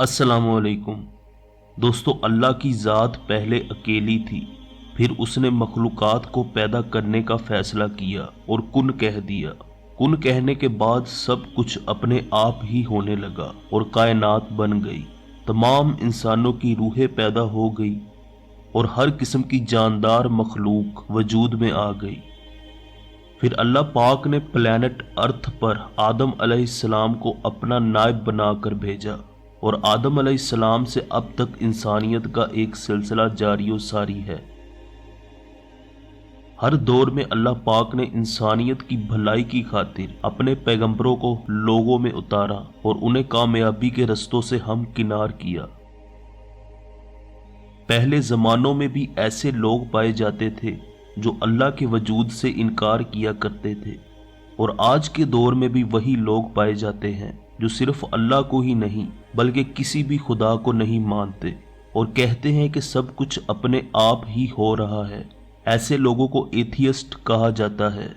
अस्सलाम वालेकुम दोस्तों। अल्लाह की ज़ात पहले अकेली थी, फिर उसने मखलूक़ात को पैदा करने का फ़ैसला किया और कुन कह दिया। कुन कहने के बाद सब कुछ अपने आप ही होने लगा और कायनात बन गई। तमाम इंसानों की रूहें पैदा हो गई और हर किस्म की जानदार मखलूक वजूद में आ गई। फिर अल्लाह पाक ने प्लैनेट अर्थ पर आदम अलैहिस्सलाम को अपना नायब बनाकर भेजा और आदम अलैहिस्सलाम से अब तक इंसानियत का एक सिलसिला जारी व सारी है। हर दौर में अल्लाह पाक ने इंसानियत की भलाई की खातिर अपने पैगंबरों को लोगों में उतारा और उन्हें कामयाबी के रस्तों से हमकिनार किया। पहले ज़मानों में भी ऐसे लोग पाए जाते थे जो अल्लाह के वजूद से इनकार किया करते थे, और आज के दौर में भी वही लोग पाए जाते हैं जो सिर्फ अल्लाह को ही नहीं बल्कि किसी भी खुदा को नहीं मानते और कहते हैं कि सब कुछ अपने आप ही हो रहा है। ऐसे लोगों को एथियस्ट कहा जाता है।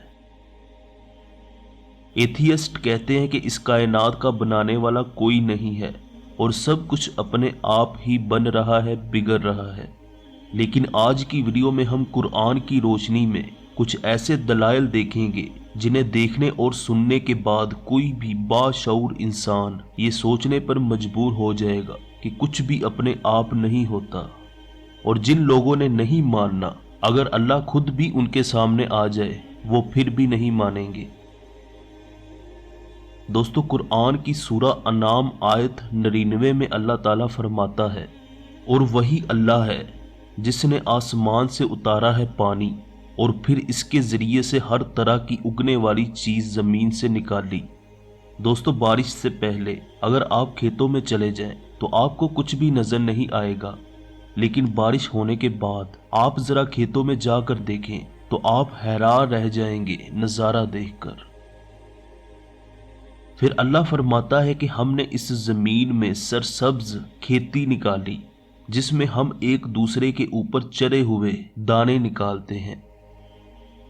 एथियस्ट कहते हैं कि इस कायनात का बनाने वाला कोई नहीं है और सब कुछ अपने आप ही बन रहा है, बिगड़ रहा है। लेकिन आज की वीडियो में हम कुरान की रोशनी में कुछ ऐसे दलाइल देखेंगे जिन्हें देखने और सुनने के बाद कोई भी बाशऊर इंसान ये सोचने पर मजबूर हो जाएगा कि कुछ भी अपने आप नहीं होता। और जिन लोगों ने नहीं मानना, अगर अल्लाह खुद भी उनके सामने आ जाए वो फिर भी नहीं मानेंगे। दोस्तों, कुरान की सूरा अनाम आयत 99 में अल्लाह ताला फरमाता है, और वही अल्लाह है जिसने आसमान से उतारा है पानी और फिर इसके ज़रिए से हर तरह की उगने वाली चीज़ ज़मीन से निकाली। दोस्तों, बारिश से पहले अगर आप खेतों में चले जाएं तो आपको कुछ भी नज़र नहीं आएगा, लेकिन बारिश होने के बाद आप ज़रा खेतों में जाकर देखें तो आप हैरान रह जाएंगे नज़ारा देखकर। फिर अल्लाह फरमाता है कि हमने इस ज़मीन में सरसब्ज खेती निकाली जिसमें हम एक दूसरे के ऊपर चढ़े हुए दाने निकालते हैं।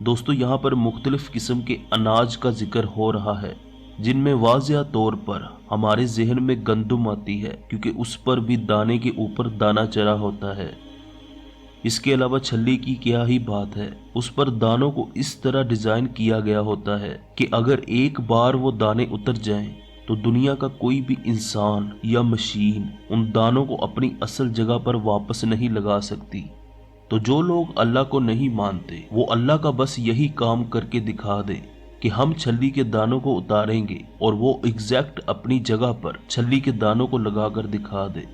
दोस्तों, यहाँ पर मुख्तलिफ किस्म के अनाज का जिक्र हो रहा है जिनमें वाज़िया तौर पर हमारे जहन में गंदम आती है क्योंकि उस पर भी दाने के ऊपर दाना चढ़ा होता है। इसके अलावा छल्ली की क्या ही बात है, उस पर दानों को इस तरह डिज़ाइन किया गया होता है कि अगर एक बार वो दाने उतर जाएं तो दुनिया का कोई भी इंसान या मशीन उन दानों को अपनी असल जगह पर वापस नहीं लगा सकती। तो जो लोग अल्लाह को नहीं मानते वो अल्लाह का बस यही काम करके दिखा दे कि हम छल्ली के दानों को उतारेंगे और वो एग्जैक्ट अपनी जगह पर छल्ली के दानों को लगाकर दिखा दे।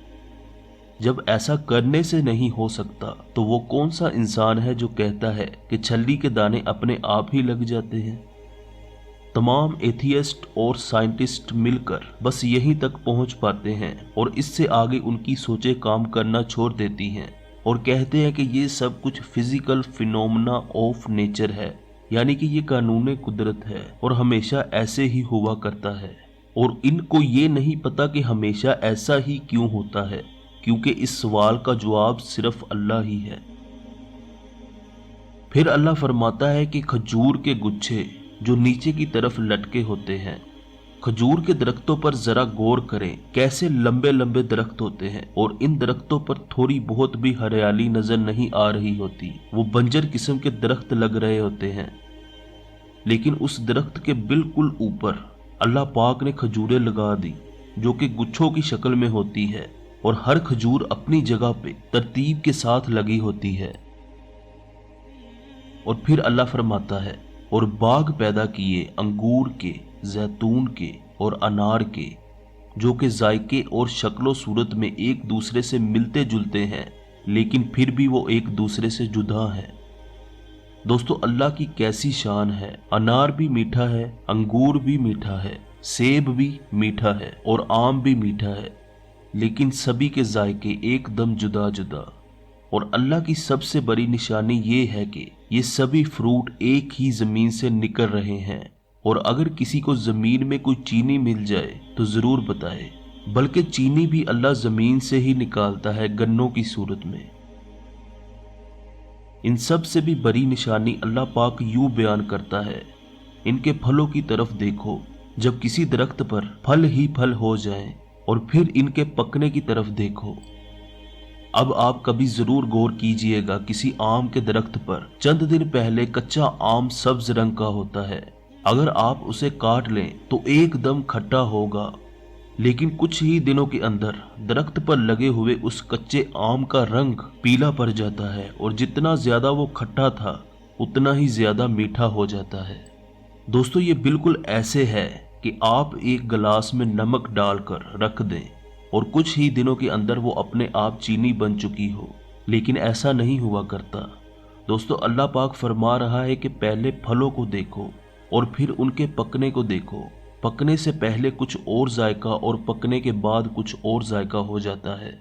जब ऐसा करने से नहीं हो सकता तो वो कौन सा इंसान है जो कहता है कि छल्ली के दाने अपने आप ही लग जाते हैं। तमाम एथियस्ट और साइंटिस्ट मिलकर बस यहीं तक पहुंच पाते हैं और इससे आगे उनकी सोचें काम करना छोड़ देती हैं और कहते हैं कि ये सब कुछ फिजिकल फिनोमेना ऑफ नेचर है, यानी कि ये कानून कुदरत है और हमेशा ऐसे ही हुआ करता है। और इनको ये नहीं पता कि हमेशा ऐसा ही क्यों होता है, क्योंकि इस सवाल का जवाब सिर्फ अल्लाह ही है। फिर अल्लाह फरमाता है कि खजूर के गुच्छे जो नीचे की तरफ लटके होते हैं, खजूर के दरख्तों पर जरा गौर करें कैसे लंबे लंबे दरख्त होते हैं और इन दरख्तों पर थोड़ी बहुत भी हरियाली नजर नहीं आ रही होती, वो बंजर किस्म के दरख्त लग रहे होते हैं। लेकिन उस दरख्त के बिल्कुल ऊपर अल्लाह पाक ने खजूरें लगा दी जो कि गुच्छों की शक्ल में होती है और हर खजूर अपनी जगह पे तरतीब के साथ लगी होती है। और फिर अल्लाह फरमाता है, और बाग पैदा किए अंगूर के, जैतून के और अनार के, जो कि जायके और शक्लो सूरत में एक दूसरे से मिलते जुलते हैं लेकिन फिर भी वो एक दूसरे से जुदा हैं। दोस्तों, अल्लाह की कैसी शान है। अनार भी मीठा है, अंगूर भी मीठा है, सेब भी मीठा है और आम भी मीठा है, लेकिन सभी के जायके एकदम जुदा जुदा। और अल्लाह की सबसे बड़ी निशानी ये है कि ये सभी फ्रूट एक ही ज़मीन से निकल रहे हैं। और अगर किसी को ज़मीन में कोई चीनी मिल जाए तो ज़रूर बताए, बल्कि चीनी भी अल्लाह ज़मीन से ही निकालता है गन्नों की सूरत में। इन सब से भी बड़ी निशानी अल्लाह पाक यूं बयान करता है, इनके फलों की तरफ देखो, जब किसी दरख्त पर फल ही फल हो जाएं और फिर इनके पकने की तरफ देखो। अब आप कभी जरूर गौर कीजिएगा, किसी आम के दरख्त पर चंद दिन पहले कच्चा आम सब्ज रंग का होता है। अगर आप उसे काट लें तो एकदम खट्टा होगा, लेकिन कुछ ही दिनों के अंदर दरख्त पर लगे हुए उस कच्चे आम का रंग पीला पड़ जाता है और जितना ज्यादा वो खट्टा था उतना ही ज्यादा मीठा हो जाता है। दोस्तों, ये बिल्कुल ऐसे है कि आप एक गिलास में नमक डालकर रख दें और कुछ ही दिनों के अंदर वो अपने आप चीनी बन चुकी हो, लेकिन ऐसा नहीं हुआ करता। दोस्तों, अल्लाह पाक फरमा रहा है कि पहले फलों को देखो और फिर उनके पकने को देखो। पकने से पहले कुछ और जायका और पकने के बाद कुछ और जायका हो जाता है।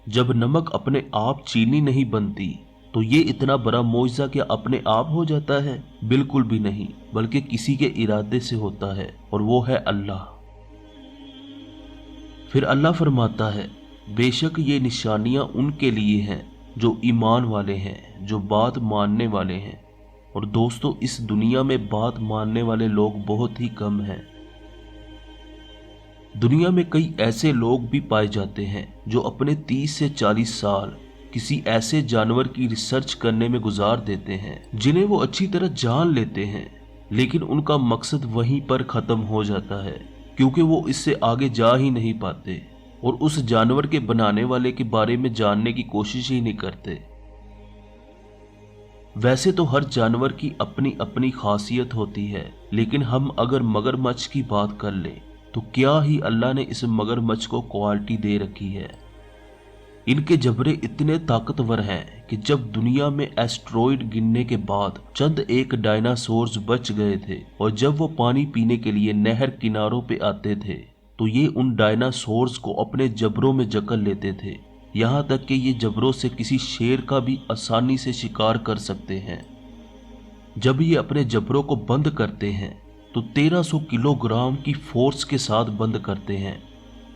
जब नमक अपने आप चीनी नहीं बनती तो ये इतना बड़ा मौजज़ा क्या अपने आप हो जाता है? बिल्कुल भी नहीं, बल्कि किसी के इरादे से होता है, और वो है अल्लाह। फिर अल्लाह फरमाता है, बेशक ये निशानियां उनके लिए हैं जो ईमान वाले हैं, जो बात मानने वाले हैं। और दोस्तों, इस दुनिया में बात मानने वाले लोग बहुत ही कम हैं। दुनिया में कई ऐसे लोग भी पाए जाते हैं जो अपने 30 से 40 साल किसी ऐसे जानवर की रिसर्च करने में गुजार देते हैं जिन्हें वो अच्छी तरह जान लेते हैं, लेकिन उनका मकसद वहीं पर खत्म हो जाता है, क्योंकि वो इससे आगे जा ही नहीं पाते और उस जानवर के बनाने वाले के बारे में जानने की कोशिश ही नहीं करते। वैसे तो हर जानवर की अपनी अपनी खासियत होती है, लेकिन हम अगर मगरमच्छ की बात कर लें तो क्या ही अल्लाह ने इस मगरमच्छ को क्वालिटी दे रखी है। इनके जबड़े इतने ताकतवर हैं कि जब दुनिया में एस्ट्रॉइड गिरने के बाद चंद एक डायनासोर्स बच गए थे और जब वो पानी पीने के लिए नहर किनारों पे आते थे तो ये उन डायनासोर्स को अपने जबड़ों में जकड़ लेते थे, यहाँ तक कि ये जबड़ों से किसी शेर का भी आसानी से शिकार कर सकते हैं। जब ये अपने जबड़ों को बंद करते हैं तो 1300 किलोग्राम की फोर्स के साथ बंद करते हैं,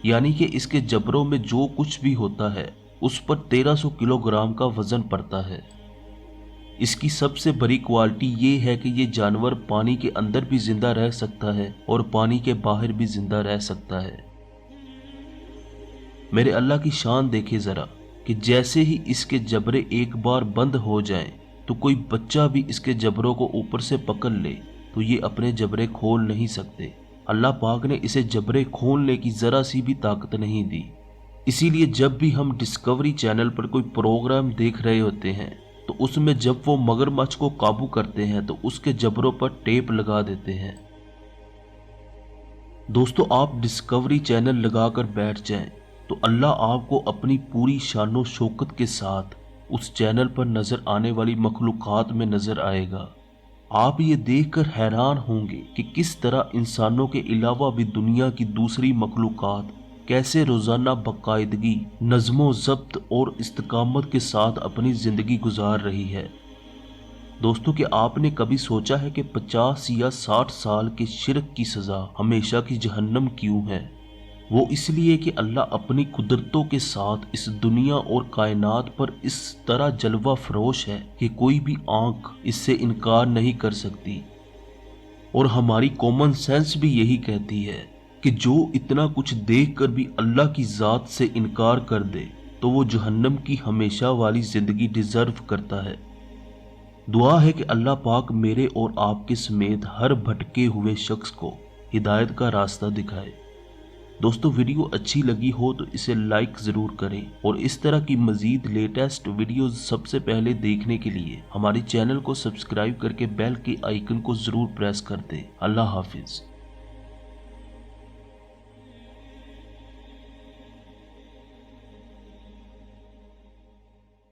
यानी कि इसके जबड़ों में जो कुछ भी होता है उस पर 1300 किलोग्राम का वजन पड़ता है। इसकी सबसे बड़ी क्वालिटी ये है कि ये जानवर पानी के अंदर भी जिंदा रह सकता है और पानी के बाहर भी जिंदा रह सकता है। मेरे अल्लाह की शान देखे जरा कि जैसे ही इसके जबड़े एक बार बंद हो जाएं तो कोई बच्चा भी इसके जबड़ों को ऊपर से पकड़ ले तो ये अपने जबड़े खोल नहीं सकते। अल्लाह पाक ने इसे जबड़े खोलने की जरा सी भी ताकत नहीं दी। इसीलिए जब भी हम डिस्कवरी चैनल पर कोई प्रोग्राम देख रहे होते हैं तो उसमें जब वो मगरमच्छ को काबू करते हैं तो उसके जबड़ों पर टेप लगा देते हैं। दोस्तों, आप डिस्कवरी चैनल लगाकर बैठ जाएं तो अल्लाह आपको अपनी पूरी शानो शौकत के साथ उस चैनल पर नजर आने वाली मखलूकात में नजर आएगा। आप ये देखकर हैरान होंगे कि किस तरह इंसानों के अलावा भी दुनिया की दूसरी मखलूकात कैसे रोजाना बाकायदगी, नज़्मो ज़ब्त और इस्तिकामत के साथ अपनी जिंदगी गुजार रही है। दोस्तों, कि आपने कभी सोचा है कि 50 या 60 साल के शिरक की सजा हमेशा की जहन्नम क्यों है? वो इसलिए कि अल्लाह अपनी कुदरतों के साथ इस दुनिया और कायनात पर इस तरह जलवा फरोश है कि कोई भी आंख इससे इनकार नहीं कर सकती। और हमारी कॉमन सेंस भी यही कहती है कि जो इतना कुछ देखकर भी अल्लाह की ज़ात से इनकार कर दे तो वो जहन्नम की हमेशा वाली ज़िंदगी डिज़र्व करता है। दुआ है कि अल्लाह पाक मेरे और आपके समेत हर भटके हुए शख्स को हिदायत का रास्ता दिखाए। दोस्तों, वीडियो अच्छी लगी हो तो इसे लाइक ज़रूर करें और इस तरह की मज़ीद लेटेस्ट वीडियोज़ सबसे पहले देखने के लिए हमारे चैनल को सब्सक्राइब करके बेल के आइकन को ज़रूर प्रेस कर दें। अल्लाह हाफिज़।